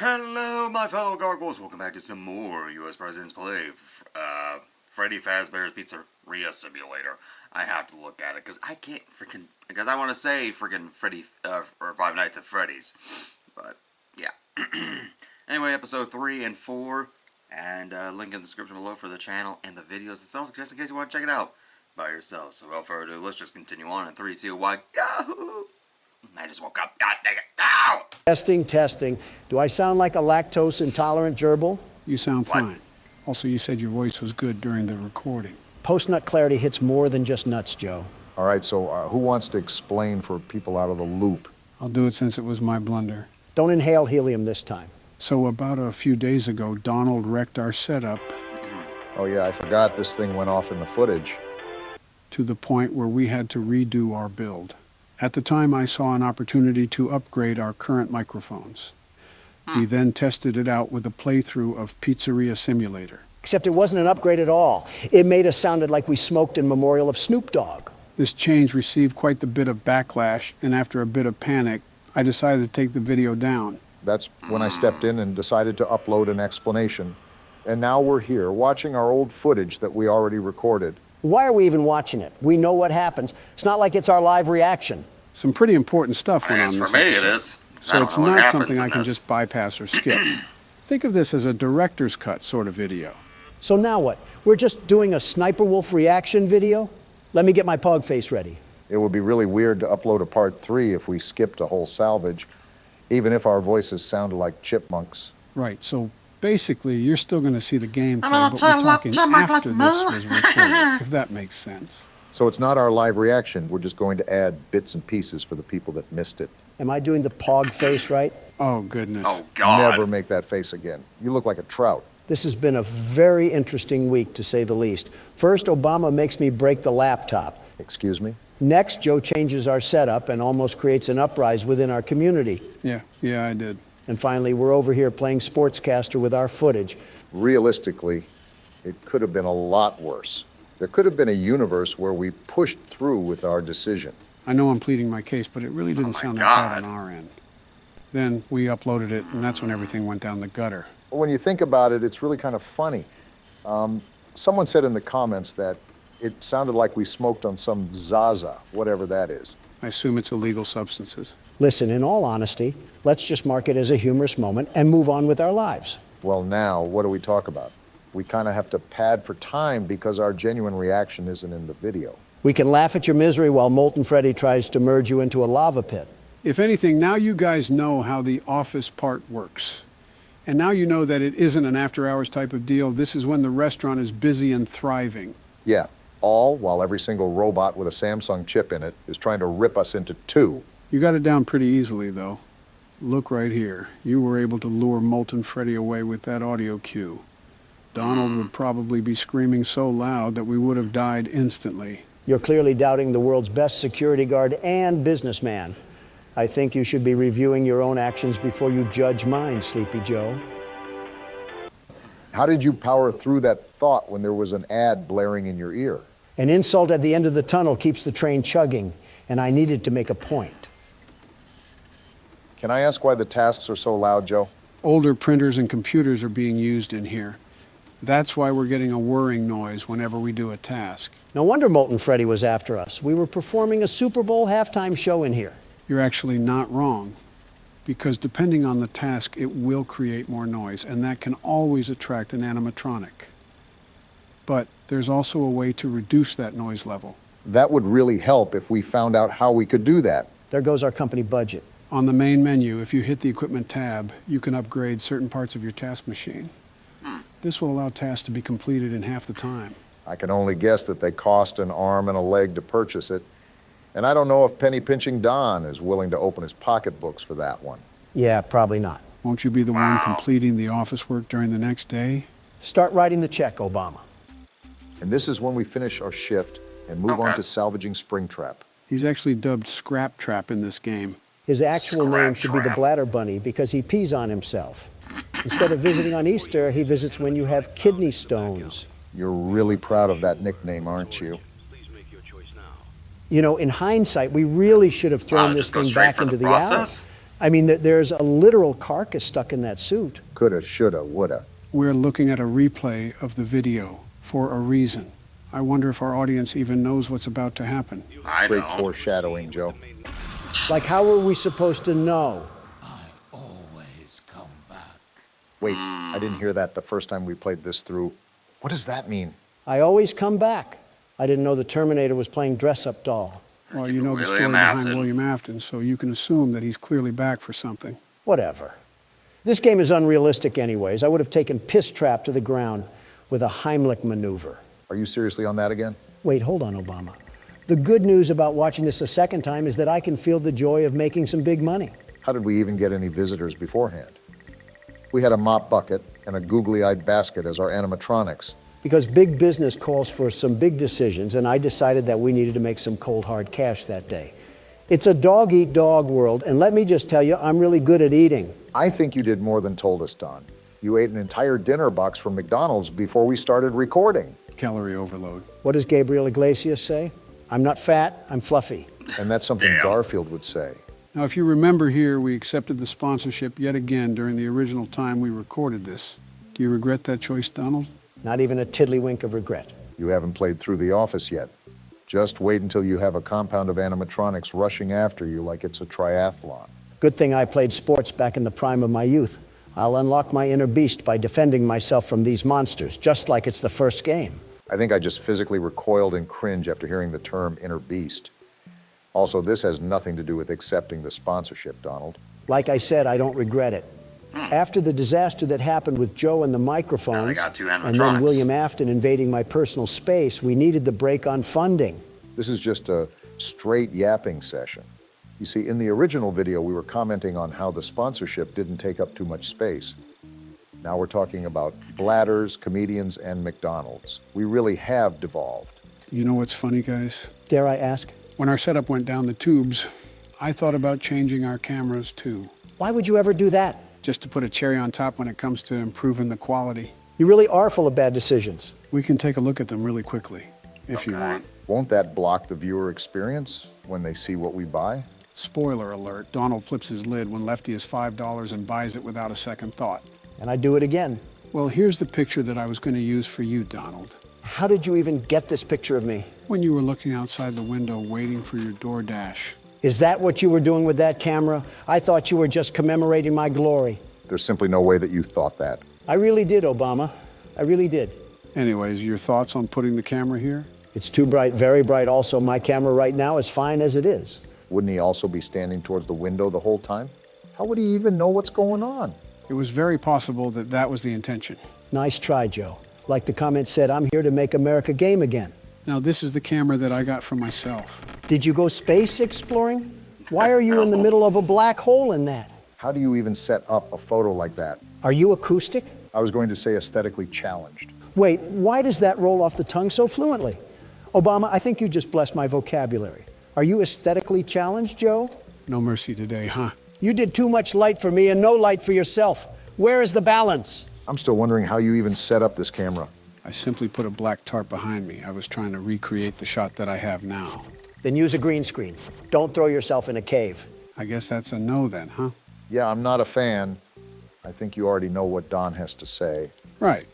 Hello, my fellow Gargoyles. Welcome back to some more U.S. President's Play. Freddy Fazbear's Pizzeria Simulator. I have to look at it because I can't freaking... Because I want to say freaking Freddy... or Five Nights at Freddy's. But, yeah. Anyway, episode 3 and 4. And link in the description below for the channel and the videos itself, just in case you want to check it out by yourself. So, without further ado, let's just continue on in 3, 2, 1, go! I just woke up. God dang it. Ow! Testing. Do I sound like a lactose intolerant gerbil? You sound fine. Also, you said your voice was good during the recording. Post-nut clarity hits more than just nuts, Joe. All right, so who wants to explain for people out of the loop? I'll do it since it was my blunder. Don't inhale helium this time. So about a few days ago, Donald wrecked our setup. Oh yeah, I forgot this thing went off in the footage. To the point where we had to redo our build. At the time, I saw an opportunity to upgrade our current microphones. We then tested it out with a playthrough of Pizzeria Simulator. Except it wasn't an upgrade at all. It made us sounded like we smoked in memorial of Snoop Dogg. This change received quite the bit of backlash, and after a bit of panic, I decided to take the video down. That's when I stepped in and decided to upload an explanation. And now we're here, watching our old footage that we already recorded. Why are we even watching it? We know what happens. It's not like it's our live reaction. Some pretty important stuff went on For this me, episode. it is. So it's not something I can just bypass or skip. Think of this as a director's cut sort of video. So now what? We're just doing a Sniper Wolf reaction video? Let me get my pug face ready. It would be really weird to upload a part 3 if we skipped a whole salvage, even if our voices sounded like chipmunks. Right, so basically you're still going to see the gameplay, but we're talking after this was recorded, if that makes sense. So it's not our live reaction, we're just going to add bits and pieces for the people that missed it. Am I doing the pog face right? Oh, goodness. Oh, God. Never make that face again. You look like a trout. This has been a very interesting week, to say the least. First, Obama makes me break the laptop. Excuse me? Next, Joe changes our setup and almost creates an uprising within our community. Yeah, I did. And finally, we're over here playing sportscaster with our footage. Realistically, it could have been a lot worse. There could have been a universe where we pushed through with our decision. I know I'm pleading my case, but it really didn't sound that bad on our end. Then we uploaded it, and that's when everything went down the gutter. When you think about it, it's really kind of funny. Someone said in the comments that it sounded like we smoked on some Zaza, whatever that is. I assume it's illegal substances. Listen, in all honesty, let's just mark it as a humorous moment and move on with our lives. Well, now, what do we talk about? We kind of have to pad for time because our genuine reaction isn't in the video. We can laugh at your misery while Molten Freddy tries to merge you into a lava pit. If anything, now you guys know how the office part works. And now you know that it isn't an after-hours type of deal. This is when the restaurant is busy and thriving. Yeah, all while every single robot with a Samsung chip in it is trying to rip us into two. You got it down pretty easily, though. Look right here. You were able to lure Molten Freddy away with that audio cue. Donald would probably be screaming so loud that we would have died instantly. You're clearly doubting the world's best security guard and businessman. I think you should be reviewing your own actions before you judge mine, Sleepy Joe. How did you power through that thought when there was an ad blaring in your ear? An insult at the end of the tunnel keeps the train chugging, and I needed to make a point. Can I ask why the tasks are so loud, Joe? Older printers and computers are being used in here. That's why we're getting a whirring noise whenever we do a task. No wonder Molten Freddy was after us. We were performing a Super Bowl halftime show in here. You're actually not wrong, because depending on the task, it will create more noise, and that can always attract an animatronic. But there's also a way to reduce that noise level. That would really help if we found out how we could do that. There goes our company budget. On the main menu, if you hit the equipment tab, you can upgrade certain parts of your task machine. This will allow tasks to be completed in half the time. I can only guess that they cost an arm and a leg to purchase it. And I don't know if Penny Pinching Don is willing to open his pocketbooks for that one. Yeah, probably not. Won't you be the one completing the office work during the next day? Start writing the check, Obama. And this is when we finish our shift and move on to salvaging Springtrap. He's actually dubbed Scrap Trap in this game. His actual name should be the Bladder Bunny because he pees on himself. Instead of visiting on Easter, he visits when you have kidney stones. You're really proud of that nickname, aren't you? You know, in hindsight, we really should have thrown this thing back into the alley. I mean, there's a literal carcass stuck in that suit. Coulda, shoulda, woulda. We're looking at a replay of the video for a reason. I wonder if our audience even knows what's about to happen. I Great don't. foreshadowing, Joe. Like, how are we supposed to know? Always come back. Wait, I didn't hear that the first time we played this through. What does that mean? I always come back. I didn't know the Terminator was playing dress-up doll. Well, you know the story William behind Afton. William Afton, so you can assume that he's clearly back for something. Whatever. This game is unrealistic anyways. I would have taken Piss Trap to the ground with a Heimlich maneuver. Are you seriously on that again? Wait, hold on, Obama. The good news about watching this a second time is that I can feel the joy of making some big money. How did we even get any visitors beforehand? We had a mop bucket and a googly-eyed basket as our animatronics. Because big business calls for some big decisions, and I decided that we needed to make some cold, hard cash that day. It's a dog-eat-dog world, and let me just tell you, I'm really good at eating. I think you did more than told us, Don. You ate an entire dinner box from McDonald's before we started recording. Calorie overload. What does Gabriel Iglesias say? I'm not fat, I'm fluffy. And that's something Damn. Garfield would say. Now, if you remember here, we accepted the sponsorship yet again during the original time we recorded this. Do you regret that choice, Donald? Not even a tiddlywink of regret. You haven't played through The Office yet. Just wait until you have a compound of animatronics rushing after you like it's a triathlon. Good thing I played sports back in the prime of my youth. I'll unlock my inner beast by defending myself from these monsters, just like it's the first game. I think I just physically recoiled in cringe after hearing the term inner beast. Also, this has nothing to do with accepting the sponsorship, Donald. Like I said, I don't regret it. After the disaster that happened with Joe and the microphones, got two and then animatronics. William Afton invading my personal space, we needed the break on funding. This is just a straight yapping session. You see, in the original video, we were commenting on how the sponsorship didn't take up too much space. Now we're talking about bladders, comedians, and McDonald's. We really have devolved. You know what's funny, guys? Dare I ask? When our setup went down the tubes, I thought about changing our cameras too, Why would you ever do that? just to put a cherry on top when it comes to improving the quality. You really are full of bad decisions. We can take a look at them really quickly, if you Okay. want. Won't that block the viewer experience when they see what we buy? Spoiler alert, Donald flips his lid when Lefty is $5 and buys it without a second thought. And I do it again. Well, here's the picture that I was going to use for you, Donald. How did you even get this picture of me? When you were looking outside the window waiting for your DoorDash. Is that what you were doing with that camera? I thought you were just commemorating my glory. There's simply no way that you thought that. I really did, Obama. I really did. Anyways, your thoughts on putting the camera here? It's too bright, very bright. Also, my camera right now is fine as it is. Wouldn't he also be standing towards the window the whole time? How would he even know what's going on? It was very possible that that was the intention. Nice try, Joe. Like the comment said, I'm here to make America game again. Now, this is the camera that I got for myself. Did you go space exploring? Why are you in the middle of a black hole in that? How do you even set up a photo like that? Are you acoustic? I was going to say aesthetically challenged. Wait, why does that roll off the tongue so fluently? Obama, I think you just blessed my vocabulary. Are you aesthetically challenged, Joe? No mercy today, huh? You did too much light for me and no light for yourself. Where is the balance? I'm still wondering how you even set up this camera. I simply put a black tarp behind me. I was trying to recreate the shot that I have now. Then use a green screen. Don't throw yourself in a cave. I guess that's a no then, huh? Yeah, I'm not a fan. I think you already know what Don has to say. Right.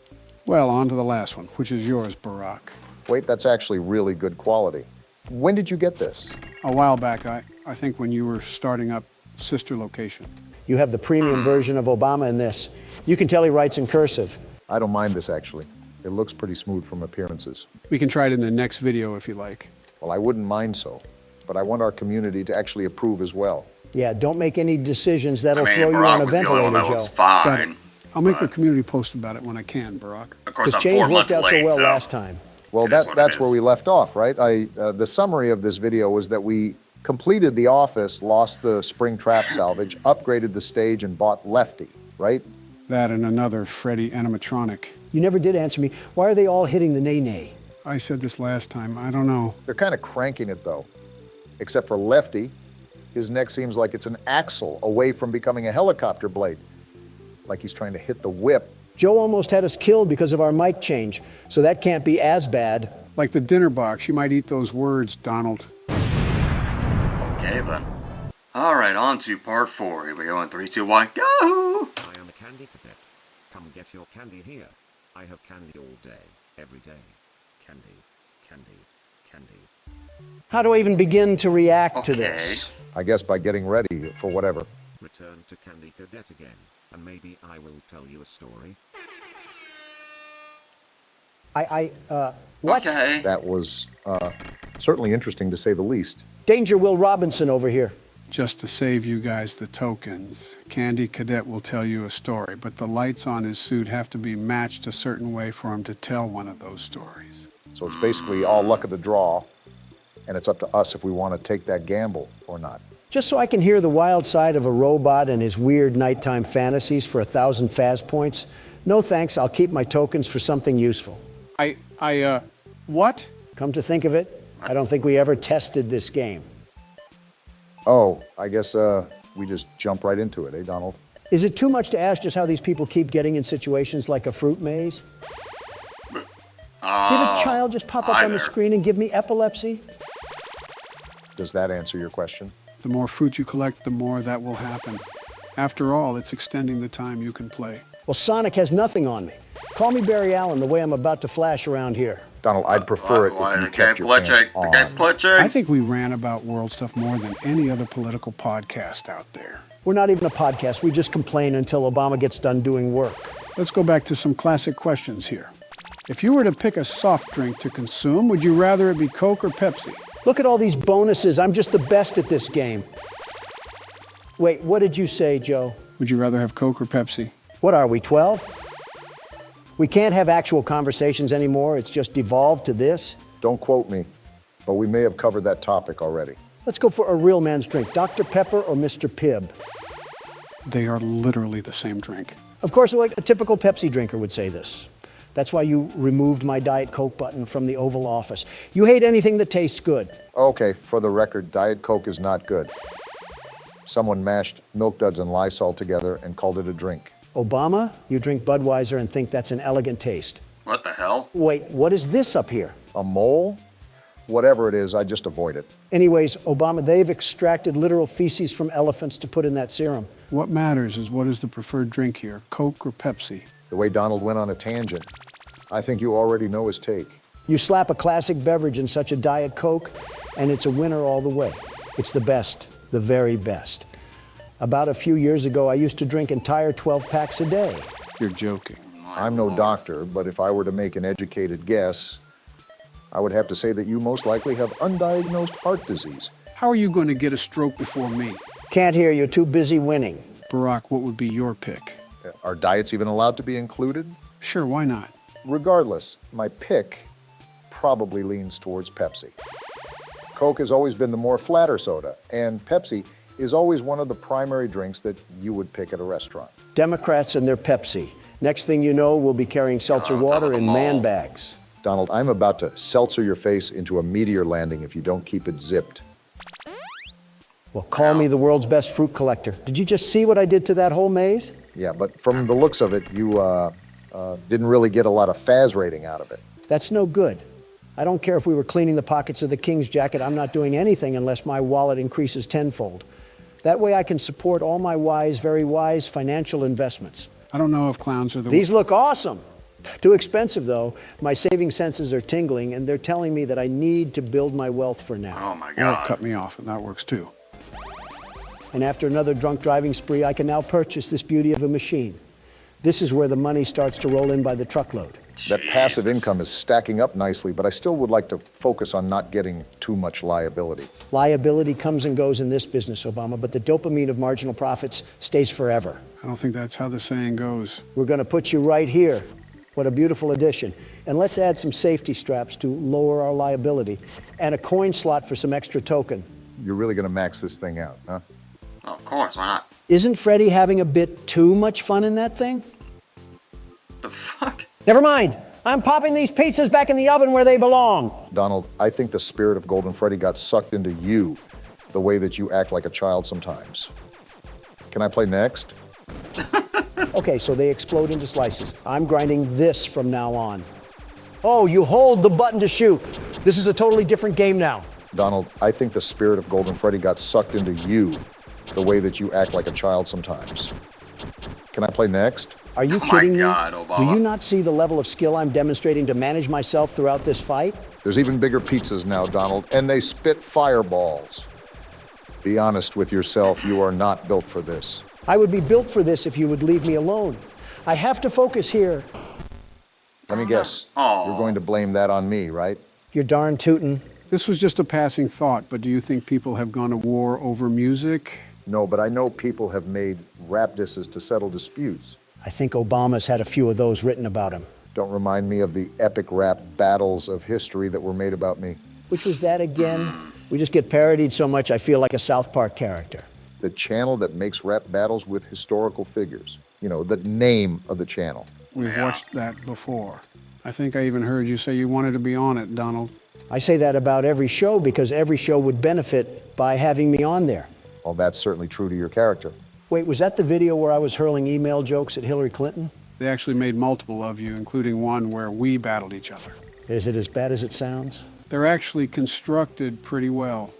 Well, on to the last one, which is yours, Barack. Wait, that's actually really good quality. When did you get this? A while back, I think when you were starting up Sister Location. You have the premium version of Obama in this. You can tell he writes in cursive. I don't mind this, actually. It looks pretty smooth from appearances. We can try it in the next video if you like. Well, I wouldn't mind so, but I want our community to actually approve as well. Yeah, don't make any decisions that'll I mean, throw you Barack on a was the only one ventilator, that was Joe. Got fine. it. I'll make a but, community post about it when I can, Barack. Of course, This I'm change 4 worked months out late, so well so last time. Well, It is what it that's where is. we left off, right? The summary of this video was that we completed The Office, lost the spring trap salvage, upgraded the stage, and bought Lefty, right? That and another Freddy animatronic. You never did answer me. Why are they all hitting the nay-nay? I said this last time. I don't know. They're kind of cranking it, though. Except for Lefty, his neck seems like it's an axle away from becoming a helicopter blade. Like he's trying to hit the whip. Joe almost had us killed because of our mic change, so that can't be as bad. Like the dinner box, you might eat those words, Donald. okay then. Alright, on to part 4. Here we go in 3, 2, 1, go! I am a candy cadet. Come get your candy here. I have candy all day, every day. Candy, candy, candy. How do I even begin to react to Okay. this? I guess by getting ready for whatever. Return to Candy Cadet again, and maybe I will tell you a story. What? Okay. That was certainly interesting to say the least. Danger Will Robinson over here. Just to save you guys the tokens, Candy Cadet will tell you a story, but the lights on his suit have to be matched a certain way for him to tell one of those stories. So it's basically all luck of the draw, and it's up to us if we want to take that gamble or not. Just so I can hear the wild side of a robot and his weird nighttime fantasies for 1,000 Faz points? No thanks, I'll keep my tokens for something useful. What? Come to think of it, I don't think we ever tested this game. Oh, I guess we just jump right into it, eh, Donald? Is it too much to ask just how these people keep getting in situations like a fruit maze? Did a child just pop up hi on the there. screen and give me epilepsy? Does that answer your question? The more fruit you collect, the more that will happen. After all, it's extending the time you can play. Well, Sonic has nothing on me. Call me Barry Allen the way I'm about to flash around here. Donald, I'd prefer it if you kept your pants The game's on. glitching. I think we ran about world stuff more than any other political podcast out there. We're not even a podcast, we just complain until Obama gets done doing work. Let's go back to some classic questions here. If you were to pick a soft drink to consume, would you rather it be Coke or Pepsi? Look at all these bonuses, I'm just the best at this game. Wait, what did you say, Joe? Would you rather have Coke or Pepsi? What are we, 12? We can't have actual conversations anymore, it's just devolved to this. Don't quote me, but we may have covered that topic already. Let's go for a real man's drink, Dr. Pepper or Mr. Pibb? They are literally the same drink. Of course, like a typical Pepsi drinker would say this. That's why you removed my Diet Coke button from the Oval Office. You hate anything that tastes good. Okay, for the record, Diet Coke is not good. Someone mashed Milk Duds and Lysol together and called it a drink. Obama, you drink Budweiser and think that's an elegant taste. What the hell? Wait, what is this up here? A mole? Whatever it is, I just avoid it. Anyways, Obama, they've extracted literal feces from elephants to put in that serum. What matters is what is the preferred drink here, Coke or Pepsi? The way Donald went on a tangent, I think you already know his take. You slap a classic beverage in such a Diet Coke, and it's a winner all the way. It's the best, the very best. About a few years ago, I used to drink entire 12 packs a day. You're joking. I'm no doctor, but if I were to make an educated guess, I would have to say that you most likely have undiagnosed heart disease. How are you going to get a stroke before me? Can't hear you, too busy winning. Barack, what would be your pick? Are diets even allowed to be included? Sure, why not? Regardless, my pick probably leans towards Pepsi. Coke has always been the more flatter soda, and Pepsi is always one of the primary drinks that you would pick at a restaurant. Democrats and their Pepsi. Next thing you know, we'll be carrying seltzer on top of water the in mall. man bags. Donald, I'm about to seltzer your face into a meteor landing if you don't keep it zipped. Well, call me the world's best fruit collector. Did you just see what I did to that whole maze? Yeah, but from the looks of it, you didn't really get a lot of Faz rating out of it. That's no good. I don't care if we were cleaning the pockets of the king's jacket. I'm not doing anything unless my wallet increases tenfold. That way I can support all my very wise financial investments. I don't know if clowns are the... These look awesome. Too expensive, though. My saving senses are tingling, and they're telling me that I need to build my wealth for now. Oh my Or god. cut me off, and that works too. And after another drunk driving spree, I can now purchase this beauty of a machine. This is where the money starts to roll in by the truckload. That passive Jesus. income is stacking up nicely, but I still would like to focus on not getting too much liability. Liability comes and goes in this business, Obama, but the dopamine of marginal profits stays forever. I don't think that's how the saying goes. We're going to put you right here. What a beautiful addition. And let's add some safety straps to lower our liability and a coin slot for some extra token. You're really going to max this thing out, huh? Oh, of course, why not? Isn't Freddy having a bit too much fun in that thing? The fuck? Never mind. I'm popping these pizzas back in the oven where they belong. Donald, I think the spirit of Golden Freddy got sucked into you the way that you act like a child sometimes. Can I play next? Okay, so they explode into slices. I'm grinding this from now on. Oh, you hold the button to shoot. This is a totally different game now. Donald, I think the spirit of Golden Freddy got sucked into you the way that you act like a child sometimes. Can I play next? Are you Oh my kidding God, me? Obama. Do you not see the level of skill I'm demonstrating to manage myself throughout this fight? There's even bigger pizzas now, Donald, and they spit fireballs. Be honest with yourself, you are not built for this. I would be built for this if you would leave me alone. I have to focus here. Let me guess. Aw. You're going to blame that on me, right? You're darn tootin'. This was just a passing thought, but do you think people have gone to war over music? No, but I know people have made rap disses to settle disputes. I think Obama's had a few of those written about him. Don't remind me of the epic rap battles of history that were made about me. Which was that again? We just get parodied so much I feel like a South Park character. The channel that makes rap battles with historical figures. You know, the name of the channel. We've Yeah. watched that before. I think I even heard you say you wanted to be on it, Donald. I say that about every show because every show would benefit by having me on there. Well, that's certainly true to your character. Wait, was that the video where I was hurling email jokes at Hillary Clinton? They actually made multiple of you, including one where we battled each other. Is it as bad as it sounds? They're actually constructed pretty well.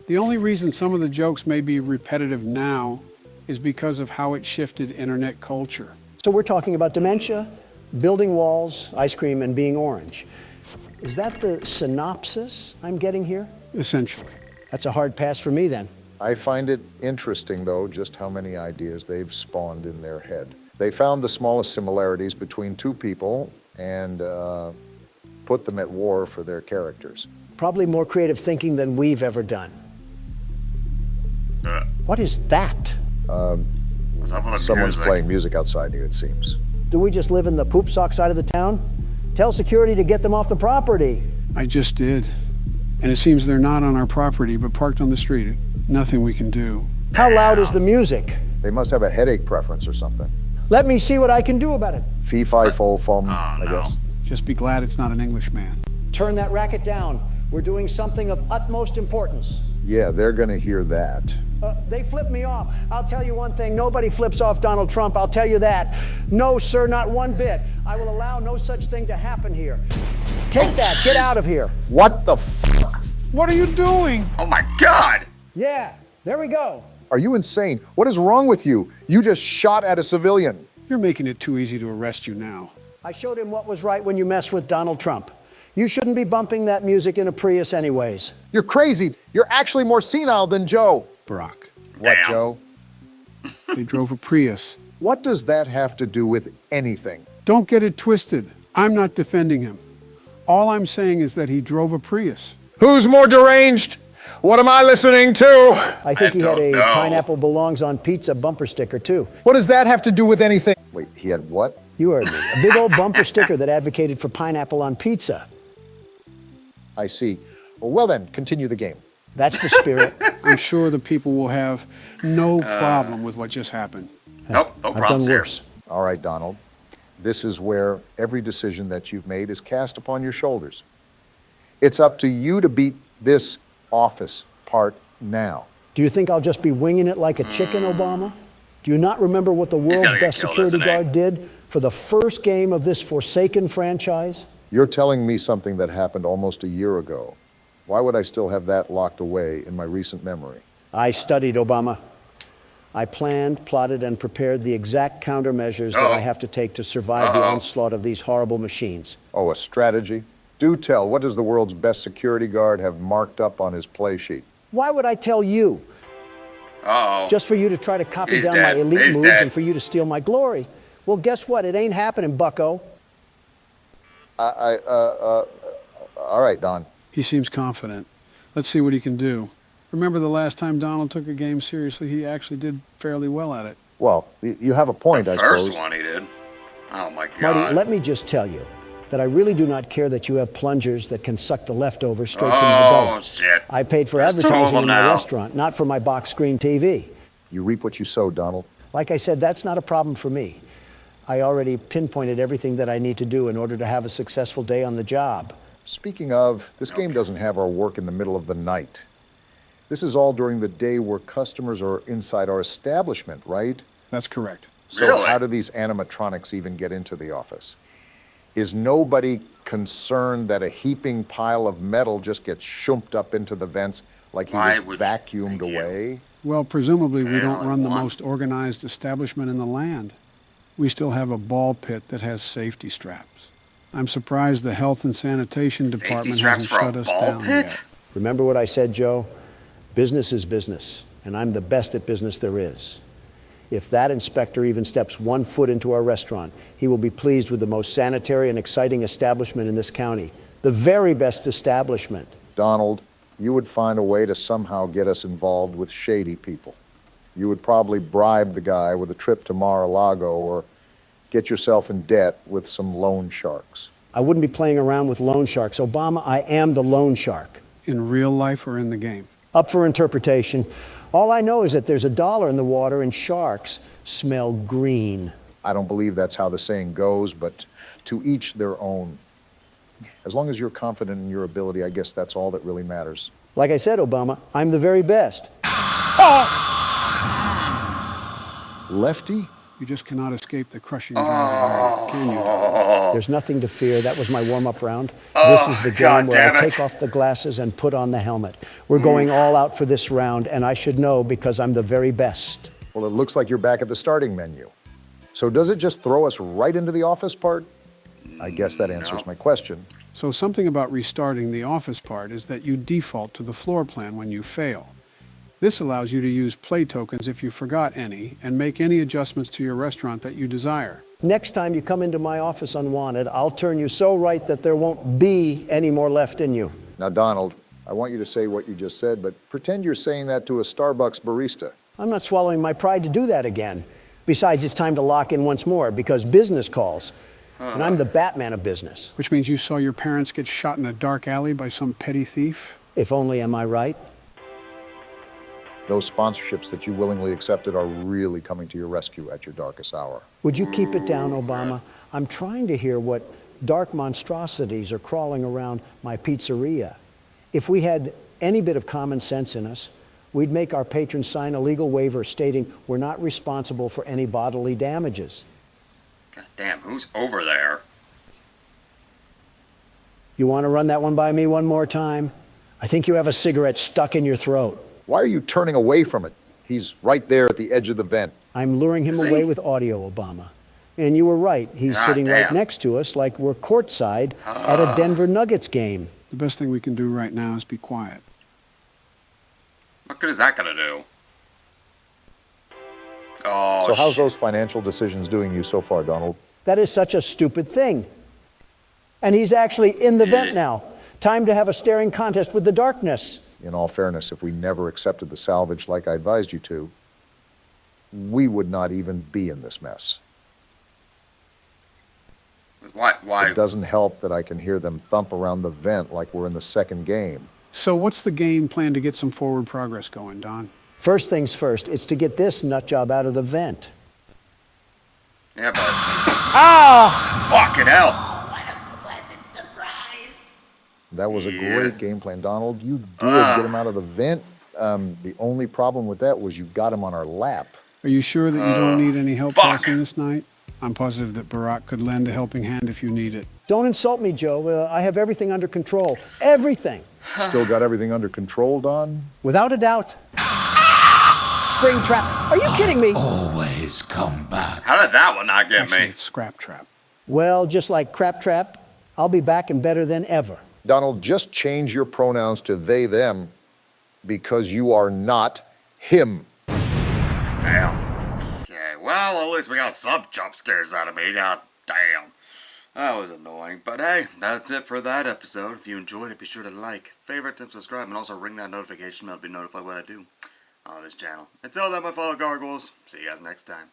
The only reason some of the jokes may be repetitive now is because of how it shifted internet culture. So we're talking about dementia, building walls, ice cream, and being orange. Is that the synopsis I'm getting here? Essentially. That's a hard pass for me then. I find it interesting, though, just how many ideas they've spawned in their head. They found the smallest similarities between two people and put them at war for their characters. Probably more creative thinking than we've ever done. What is that? What's up with the Someone's music? playing music outside you, it seems. Do we just live in the poop sock side of the town? Tell security to get them off the property. I just did. And it seems they're not on our property, but parked on the street. Nothing we can do. How loud is the music? They must have a headache preference or something. Let me see what I can do about it. Fee, fi, fo, fum, Oh, I no. guess. Just be glad it's not an Englishman. Turn that racket down. We're doing something of utmost importance. Yeah, they're gonna hear that. They flip me off. I'll tell you one thing, nobody flips off Donald Trump, I'll tell you that. No, sir, not one bit. I will allow no such thing to happen here. Take that, get out of here. What the fuck? What are you doing? Oh my God! Yeah, there we go. Are you insane? What is wrong with you? You just shot at a civilian. You're making it too easy to arrest you now. I showed him what was right when you mess with Donald Trump. You shouldn't be bumping that music in a Prius anyways. You're crazy. You're actually more senile than Joe. Barack. What, Damn. Joe? They drove a Prius. What does that have to do with anything? Don't get it twisted. I'm not defending him. All I'm saying is that he drove a Prius. Who's more deranged? What am I listening to? I think he had don't a know. pineapple belongs on pizza bumper sticker too. What does that have to do with anything? Wait, he had what? You heard me. A big old bumper sticker that advocated for pineapple on pizza. I see. Well then, continue the game. That's the spirit. I'm sure the people will have no problem with what just happened. Nope, no I've done problems here. worse. All right, Donald. This is where every decision that you've made is cast upon your shoulders. It's up to you to beat this office part now. Do you think I'll just be winging it like a chicken, Obama? Do you not remember what the world's gonna get best killed, security isn't he? guard did for the first game of this forsaken franchise? You're telling me something that happened almost a year ago. Why would I still have that locked away in my recent memory? I studied Obama. I planned, plotted, and prepared the exact countermeasures that I have to take to survive the onslaught of these horrible machines. Oh, a strategy? Do tell, what does the world's best security guard have marked up on his play sheet? Why would I tell you? Uh-oh. Just for you to try to copy He's down dead. my elite He's moves dead. and for you to steal my glory? Well, guess what? It ain't happening, bucko. All right, Don. He seems confident. Let's see what he can do. Remember the last time Donald took a game seriously, he actually did fairly well at it. Well, you have a point, The I first suppose. one he did. Oh my Marty, God. let me just tell you that I really do not care that you have plungers that can suck the leftovers straight from my Oh belly. shit. I paid for There's two of advertising them in my now. restaurant, not for my box screen TV. You reap what you sow, Donald. Like I said, that's not a problem for me. I already pinpointed everything that I need to do in order to have a successful day on the job. Speaking of, this game doesn't have our work in the middle of the night. This is all during the day where customers are inside our establishment, right? That's correct. So Really? how do these animatronics even get into the office? Is nobody concerned that a heaping pile of metal just gets shumped up into the vents like he Why was would- vacuumed thank you. away? Well, presumably we Okay, don't only run the one. most organized establishment in the land. We still have a ball pit that has safety straps. I'm surprised the health and sanitation Safety department straps hasn't for a shut us ball down pit? yet. Remember what I said, Joe? Business is business, and I'm the best at business there is. If that inspector even steps 1 foot into our restaurant, he will be pleased with the most sanitary and exciting establishment in this county. The very best establishment. Donald, you would find a way to somehow get us involved with shady people. You would probably bribe the guy with a trip to Mar-a-Lago or get yourself in debt with some loan sharks. I wouldn't be playing around with loan sharks. Obama, I am the loan shark. In real life or in the game? Up for interpretation. All I know is that there's $1 in the water and sharks smell green. I don't believe that's how the saying goes, but to each their own. As long as you're confident in your ability, I guess that's all that really matters. Like I said, Obama, I'm the very best. Lefty? You just cannot escape the crushing jaws of gravity, can you? There's nothing to fear. That was my warm-up round. This is the God game where damn I it. take off the glasses and put on the helmet. We're going all out for this round, and I should know because I'm the very best. Well, it looks like you're back at the starting menu. So does it just throw us right into the office part? I guess that answers my question. So something about restarting the office part is that you default to the floor plan when you fail. This allows you to use play tokens if you forgot any and make any adjustments to your restaurant that you desire. Next time you come into my office unwanted, I'll turn you so right that there won't be any more left in you. Now, Donald, I want you to say what you just said, but pretend you're saying that to a Starbucks barista. I'm not swallowing my pride to do that again. Besides, it's time to lock in once more because business calls. And I'm the Batman of business. Which means you saw your parents get shot in a dark alley by some petty thief? If only, am I right? Those sponsorships that you willingly accepted are really coming to your rescue at your darkest hour. Would you keep it down, Obama? I'm trying to hear what dark monstrosities are crawling around my pizzeria. If we had any bit of common sense in us, we'd make our patrons sign a legal waiver stating we're not responsible for any bodily damages. God damn, who's over there? You want to run that one by me one more time? I think you have a cigarette stuck in your throat. Why are you turning away from it? He's right there at the edge of the vent. I'm luring him Is he? away with audio, Obama. And you were right. He's God sitting right damn. next to us like we're courtside at a Denver Nuggets game. The best thing we can do right now is be quiet. What good is that gonna do? Oh, So how's shit. those financial decisions doing you so far, Donald? That is such a stupid thing. And he's actually in the vent now. Time to have a staring contest with the darkness. In all fairness, if we never accepted the salvage like I advised you to, we would not even be in this mess. Why? It doesn't help that I can hear them thump around the vent like we're in the second game. So what's the game plan to get some forward progress going, Don? First things first, it's to get this nut job out of the vent. Yeah, but... Fucking hell! That was a Yeah. great game plan, Donald. You did get him out of the vent. The only problem with that was you got him on our lap. Are you sure that you don't need any help fuck. passing this night? I'm positive that Barack could lend a helping hand if you need it. Don't insult me, Joe. I have everything under control. Everything. Still got everything under control, Don? Without a doubt. Spring trap. Are you kidding me? Always come back. How did that one not get Actually, me? it's Scrap Trap. Well, just like Crap Trap, I'll be back and better than ever. Donald, just change your pronouns to they, them, because you are not him. Damn. Okay, well, at least we got some jump scares out of me. God damn. That was annoying. But hey, that's it for that episode. If you enjoyed it, be sure to like, favorite, and subscribe, and also ring that notification bell to be notified when I do on this channel. Until then, my fellow gargoyles, see you guys next time.